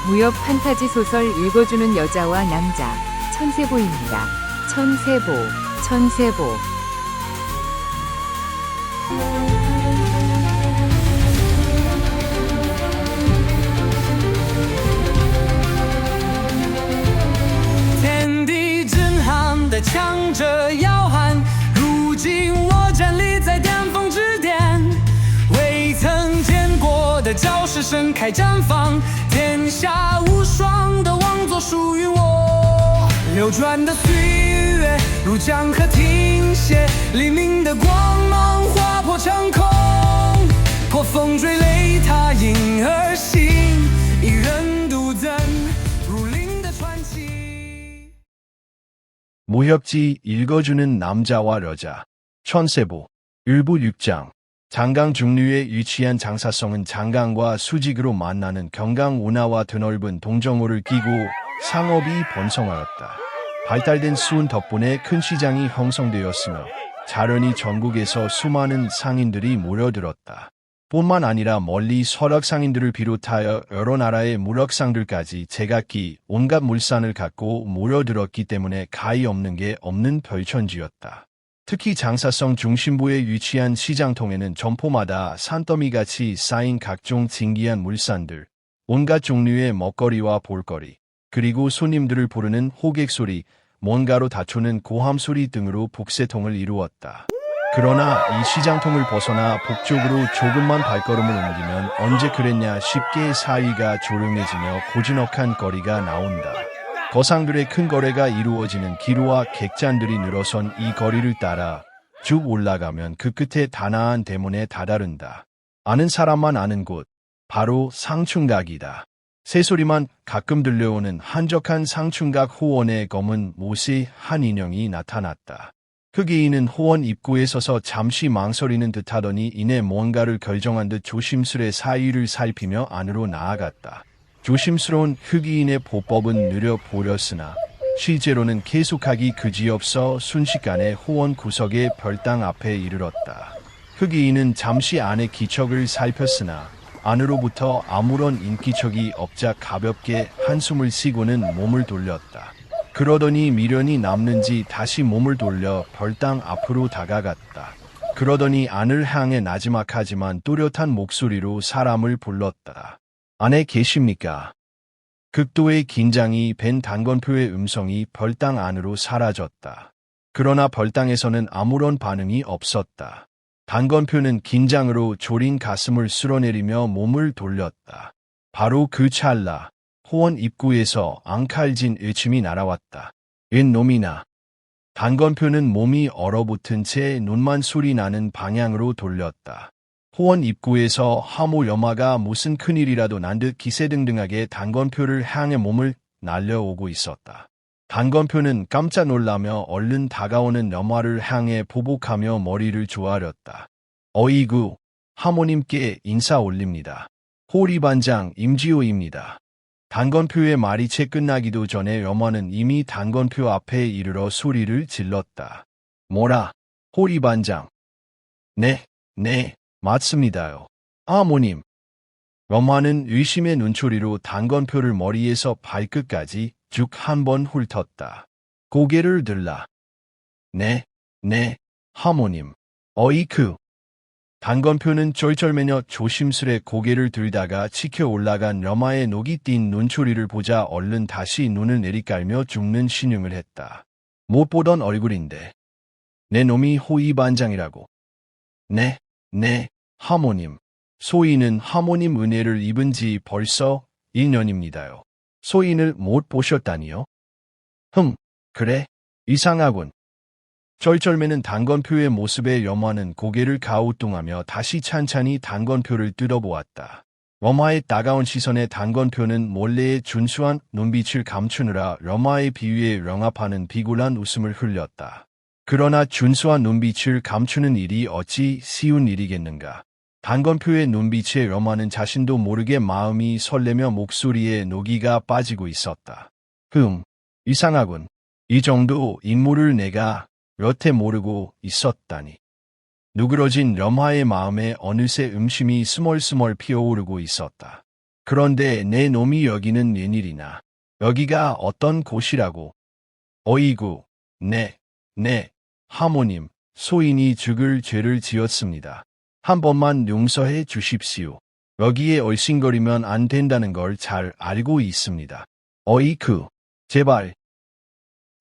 무협 판타지 소설 읽어주는 여자와 남자, 천세보입니다. 천세보, 천세보.天地震撼的强者摇撼，如今我站立在巅峰之巅，未曾见过的招式盛开绽放，天下无双的王座属于我。流转的岁月如江河停歇，黎明的光芒划破长空，破风追擂踏影而行，一人独登如林的传奇。 무협지 읽어주는 남자와 여자, 천세보, 일부 6장. 장강 중류에 위치한 장사성은 장강과 수직으로 만나는 경강 운하와 드넓은 동정호를 끼고 상업이 번성하였다. 발달된 수은 덕분에 큰 시장이 형성되었으며 자련히 전국에서 수많은 상인들이 모여들었다. 뿐만 아니라 멀리 서락 상인들을 비롯하여 여러 나라의 무력상들까지 제각기 온갖 물산을 갖고 모여들었기 때문에 가히 없는 게 없는 별천지였다. 특히 장사성 중심부에 위치한 시장통에는 점포마다 산더미같이 쌓인 각종 진기한 물산들, 온갖 종류의 먹거리와 볼거리, 그리고 손님들을 부르는 호객소리, 뭔가로 다투는 고함소리 등으로 북새통을 이루었다. 그러나 이 시장통을 벗어나 북쪽으로 조금만 발걸음을 옮기면 언제 그랬냐 쉽게 사이가 조용해지며 고즈넉한 거리가 나온다. 거상들의 큰 거래가 이루어지는 기루와 객잔들이 늘어선 이 거리를 따라 쭉 올라가면 그 끝에 단아한 대문에 다다른다. 아는 사람만 아는 곳, 바로 상충각이다. 새소리만 가끔 들려오는 한적한 상충각 호원에 검은 못의 한 인형이 나타났다. 흑이인은 호원 입구에 서서 잠시 망설이는 듯하더니 이내 뭔가를 결정한 듯 조심스레 사이를 살피며 안으로 나아갔다. 조심스러운 흑이인의 보법은 느려 보였으나 실제로는 계속하기 그지없어 순식간에 호원 구석의 별당 앞에 이르렀다. 흑이인은 잠시 안의 기척을 살폈으나 안으로부터 아무런 인기척이 없자 가볍게 한숨을 쉬고는 몸을 돌렸다. 그러더니 미련이 남는지 다시 몸을 돌려 별당 앞으로 다가갔다. 그러더니 안을 향해 나지막하지만 또렷한 목소리로 사람을 불렀다. 안에 계십니까? 극도의 긴장이 밴 단건표의 음성이 별당 안으로 사라졌다. 그러나 별당에서는 아무런 반응이 없었다. 단건표는 긴장으로 졸인 가슴을 쓸어내리며 몸을 돌렸다. 바로 그 찰나 호원 입구에서 앙칼진 의침이 날아왔다. 웬 놈이나. 단건표는 몸이 얼어붙은 채 눈만 소리 나는 방향으로 돌렸다. 호원 입구에서 하모 여마가 무슨 큰일이라도 난 듯 기세등등하게 단건표를 향해 몸을 날려오고 있었다. 단건표는 깜짝 놀라며 얼른 다가오는 여마를 향해 보복하며 머리를 조아렸다. 어이구, 하모님께 인사 올립니다. 호리반장 임지호입니다. 단건표의 말이 채 끝나기도 전에 여마는 이미 단건표 앞에 이르러 소리를 질렀다. 뭐라, 호리반장. 네, 맞습니다요. 아모님. 여마는 의심의 눈초리로 단건표를 머리에서 발끝까지 쭉 한 번 훑었다. 고개를 들라. 네, 하모님. 어이쿠. 단건표는 쩔쩔매며 조심스레 고개를 들다가 치켜 올라간 여마의 녹이 띈 눈초리를 보자 얼른 다시 눈을 내리깔며 죽는 신용을 했다. 못 보던 얼굴인데. 내 놈이 호위반장이라고. 네, 하모님. 소인은 하모님 은혜를 입은 지 벌써 1년입니다요. 소인을 못 보셨다니요? 그래? 이상하군. 쩔쩔매는 단건표의 모습에 여마는 고개를 가우뚱하며 다시 찬찬히 단건표를 뜯어보았다. 여마의 따가운 시선에 단건표는 몰래의 준수한 눈빛을 감추느라 여마의 비위에 영합하는 비굴한 웃음을 흘렸다. 그러나 준수한 눈빛을 감추는 일이 어찌 쉬운 일이겠는가. 단건표의 눈빛에 여마는 자신도 모르게 마음이 설레며 목소리에 노기가 빠지고 있었다. 이상하군. 이 정도 인물을 내가 여태 모르고 있었다니. 누그러진 염화의 마음에 어느새 음심이 스멀스멀 피어오르고 있었다. 그런데 내 놈이 여기는 웬일이나. 여기가 어떤 곳이라고. 어이구, 네, 하모님, 소인이 죽을 죄를 지었습니다. 한 번만 용서해 주십시오. 여기에 얼씬거리면 안 된다는 걸 잘 알고 있습니다. 어이쿠, 제발.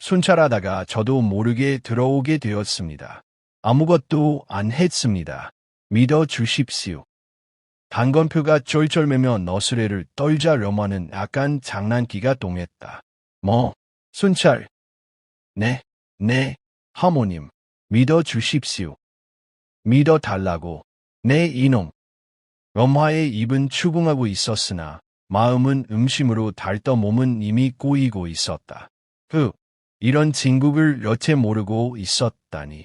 순찰하다가 저도 모르게 들어오게 되었습니다. 아무것도 안 했습니다. 믿어 주십시오. 단건표가 쫄쫄매며 너스레를 떨자려마는 약간 장난기가 동했다. 뭐, 순찰. 네, 하모님. 믿어 주십시오. 믿어 달라고. 네 이놈. 엄마의 입은 추궁하고 있었으나 마음은 음심으로 달떠 몸은 이미 꼬이고 있었다. 이런 진국을 여태 모르고 있었다니.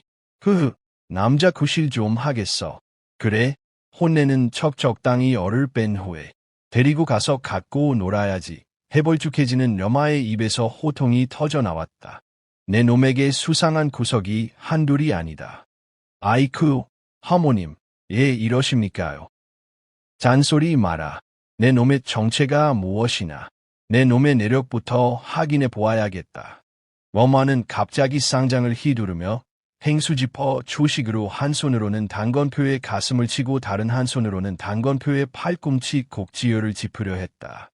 남자 구실 좀 하겠어. 그래, 혼내는 척 적당히 열을 뺀 후에 데리고 가서 갖고 놀아야지. 해벌쭉해지는 여마의 입에서 호통이 터져 나왔다. 내 놈에게 수상한 구석이 한둘이 아니다. 아이쿠, 하모님, 예 이러십니까요? 잔소리 마라. 내 놈의 정체가 무엇이나 내 놈의 내력부터 확인해 보아야겠다. 워마는 갑자기 쌍장을 휘두르며 행수지퍼 초식으로 한 손으로는 단건표의 가슴을 치고 다른 한 손으로는 단건표의 팔꿈치 곡지혈을 짚으려 했다.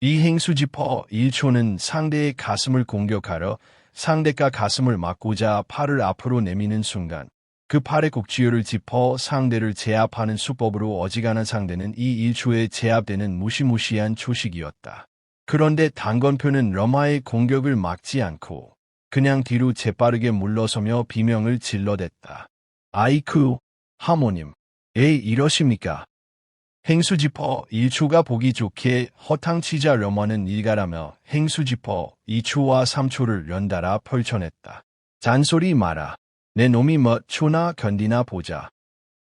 이 행수지퍼 1초는 상대의 가슴을 공격하러 상대가 가슴을 막고자 팔을 앞으로 내미는 순간 그 팔의 곡지혈을 짚어 상대를 제압하는 수법으로 어지간한 상대는 이 1초에 제압되는 무시무시한 초식이었다. 그런데 단건표는 러마의 공격을 막지 않고 그냥 뒤로 재빠르게 물러서며 비명을 질러댔다. 아이쿠, 하모님, 에 이러십니까? 행수지퍼 1초가 보기 좋게 허탕치자 러마는 일가라며 행수지퍼 2초와 3초를 연달아 펼쳐냈다. 잔소리 마라. 내 놈이 뭐 초나 견디나 보자.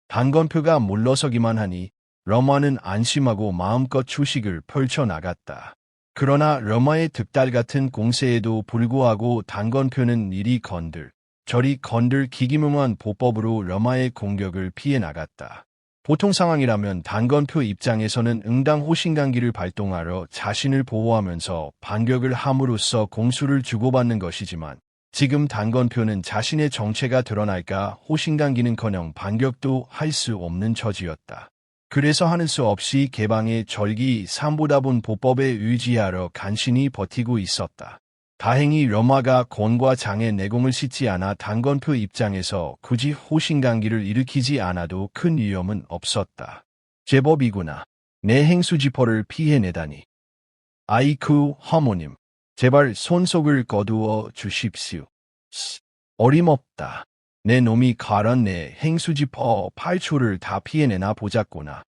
단건표가 물러서기만 하니 러마는 안심하고 마음껏 초식을 펼쳐나갔다. 그러나 러마의 득달 같은 공세에도 불구하고 단건표는 이리 건들 저리 건들 기기묘한 보법으로 러마의 공격을 피해 나갔다. 보통 상황이라면 단건표 입장에서는 응당 호신강기를 발동하러 자신을 보호하면서 반격을 함으로써 공수를 주고받는 것이지만 지금 단건표는 자신의 정체가 드러날까 호신강기는커녕 반격도 할 수 없는 처지였다. 그래서 하는 수 없이 개방의 절기 삼보다본 보법에 의지하러 간신히 버티고 있었다. 다행히 러마가 곤과 장의 내공을 싣지 않아 단건표 입장에서 굳이 호신강기를 일으키지 않아도 큰 위험은 없었다. 제법이구나. 내 행수지퍼를 피해내다니. 아이쿠, 하모님. 제발 손속을 거두어 주십시오. 어림없다. 내 놈이 가란 내 행수지퍼 8초를 다 피해내나 보자꾸나.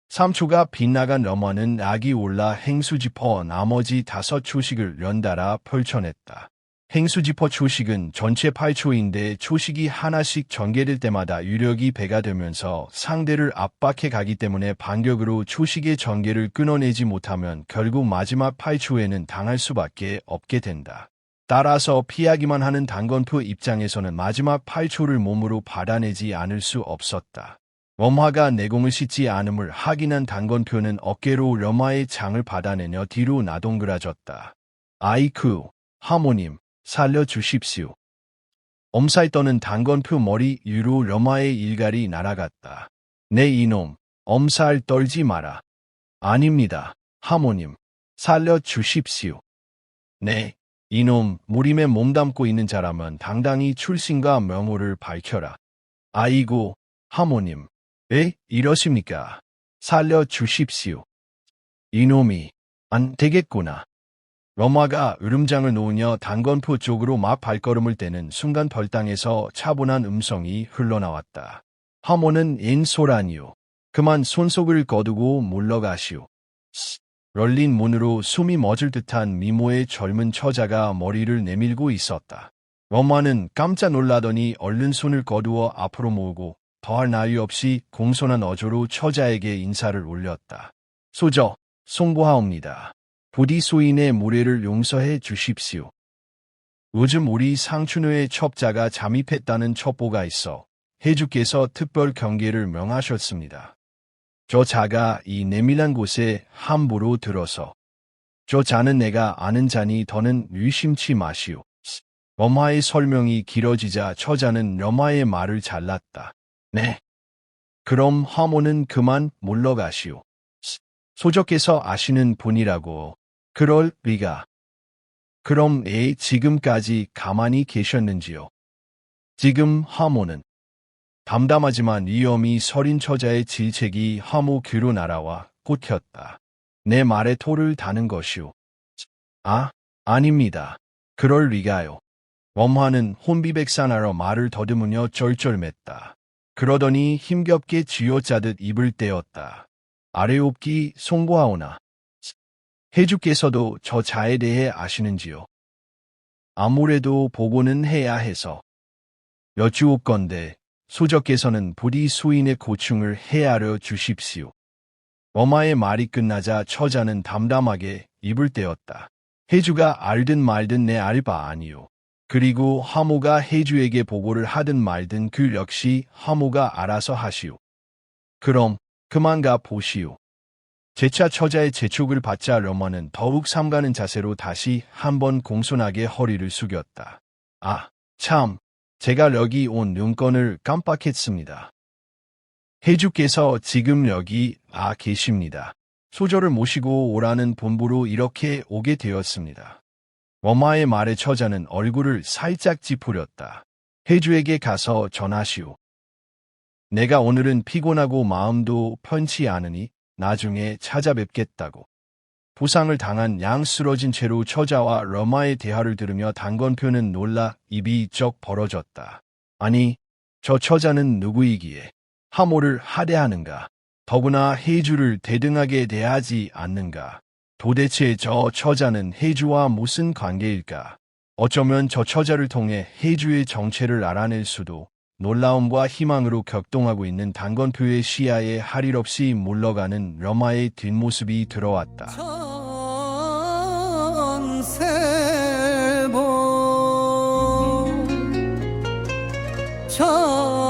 3초가 빗나간 러마는 악이 올라 행수지퍼 나머지 5초씩을 연달아 펼쳐냈다. 행수지퍼 초식은 전체 8초인데 초식이 하나씩 전개될 때마다 유력이 배가 되면서 상대를 압박해 가기 때문에 반격으로 초식의 전개를 끊어내지 못하면 결국 마지막 8초에는 당할 수밖에 없게 된다. 따라서 피하기만 하는 단건표 입장에서는 마지막 8초를 몸으로 받아내지 않을 수 없었다. 엄화가 내공을 싣지 않음을 확인한 단건표는 어깨로 러마의 장을 받아내며 뒤로 나동그라졌다. 아이쿠, 하모님, 살려주십시오. 엄살 떠는 단건표 머리 위로 러마의 일갈이 날아갔다. 네 이놈, 엄살 떨지 마라. 아닙니다, 하모님. 살려주십시오. 네, 이놈, 무림에 몸담고 있는 자라면 당당히 출신과 명호를 밝혀라. 아이고, 하모님. 에? 이러십니까? 살려주십시오. 이놈이 안 되겠구나. 러마가 으름장을 놓으며 단건표 쪽으로 막 발걸음을 떼는 순간 벌당에서 차분한 음성이 흘러나왔다. 하모는 인소라니요. 그만 손속을 거두고 물러가시오. 열린 문으로 숨이 멎을 듯한 미모의 젊은 처자가 머리를 내밀고 있었다. 엄마는 깜짝 놀라더니 얼른 손을 거두어 앞으로 모으고 더할 나위 없이 공손한 어조로 처자에게 인사를 올렸다. 소저, 송구하옵니다. 부디 소인의 무례를 용서해 주십시오. 요즘 우리 상춘우의 첩자가 잠입했다는 첩보가 있어 해주께서 특별 경계를 명하셨습니다. 저 자가 이 내밀한 곳에 함부로 들어서 저 자는 내가 아는 자니 더는 의심치 마시오. 엄마의 설명이 길어지자 처자는 엄마의 말을 잘랐다. 네. 그럼 하모는 그만 물러가시오. 소저께서 아시는 분이라고. 그럴 리가. 그럼 지금까지 가만히 계셨는지요? 지금 하모는 담담하지만 위험이 서린 처자의 질책이 하모 귀로 날아와 꽂혔다. 내 말에 토를 다는 것이오. 아, 아닙니다. 그럴 리가요. 엄마는 혼비백산하러 말을 더듬으며 쩔쩔맸다. 그러더니 힘겹게 쥐어짜듯 입을 떼었다. 아래옵기 송구하오나. 해주께서도 저 자에 대해 아시는지요? 아무래도 보고는 해야 해서. 여쭈옵건대 소저께서는 부디 수인의 고충을 헤아려 주십시오. 엄마의 말이 끝나자 처자는 담담하게 입을 떼었다. 해주가 알든 말든 내 알 바 아니오. 그리고 하모가 해주에게 보고를 하든 말든 그 역시 하모가 알아서 하시오. 그럼 그만 가 보시오. 재차 처자의 재촉을 받자 럼마는 더욱 삼가는 자세로 다시 한번 공손하게 허리를 숙였다. 아, 참, 제가 여기 온 눈건을 깜빡했습니다. 해주께서 지금 여기 계십니다. 소저를 모시고 오라는 본부로 이렇게 오게 되었습니다. 엄마의 말에 처자는 얼굴을 살짝 찌푸렸다. 해주에게 가서 전하시오. 내가 오늘은 피곤하고 마음도 편치 않으니 나중에 찾아뵙겠다고. 부상을 당한 양 쓰러진 채로 처자와 러마의 대화를 들으며 단건표는 놀라 입이 쩍 벌어졌다. 아니, 저 처자는 누구이기에 하모를 하대하는가? 더구나 해주를 대등하게 대하지 않는가? 도대체 저 처자는 해주와 무슨 관계일까? 어쩌면 저 처자를 통해 해주의 정체를 알아낼 수도. 놀라움과 희망으로 격동하고 있는 단건표의 시야에 할 일 없이 물러가는 러마의 뒷모습이 들어왔다. 천세보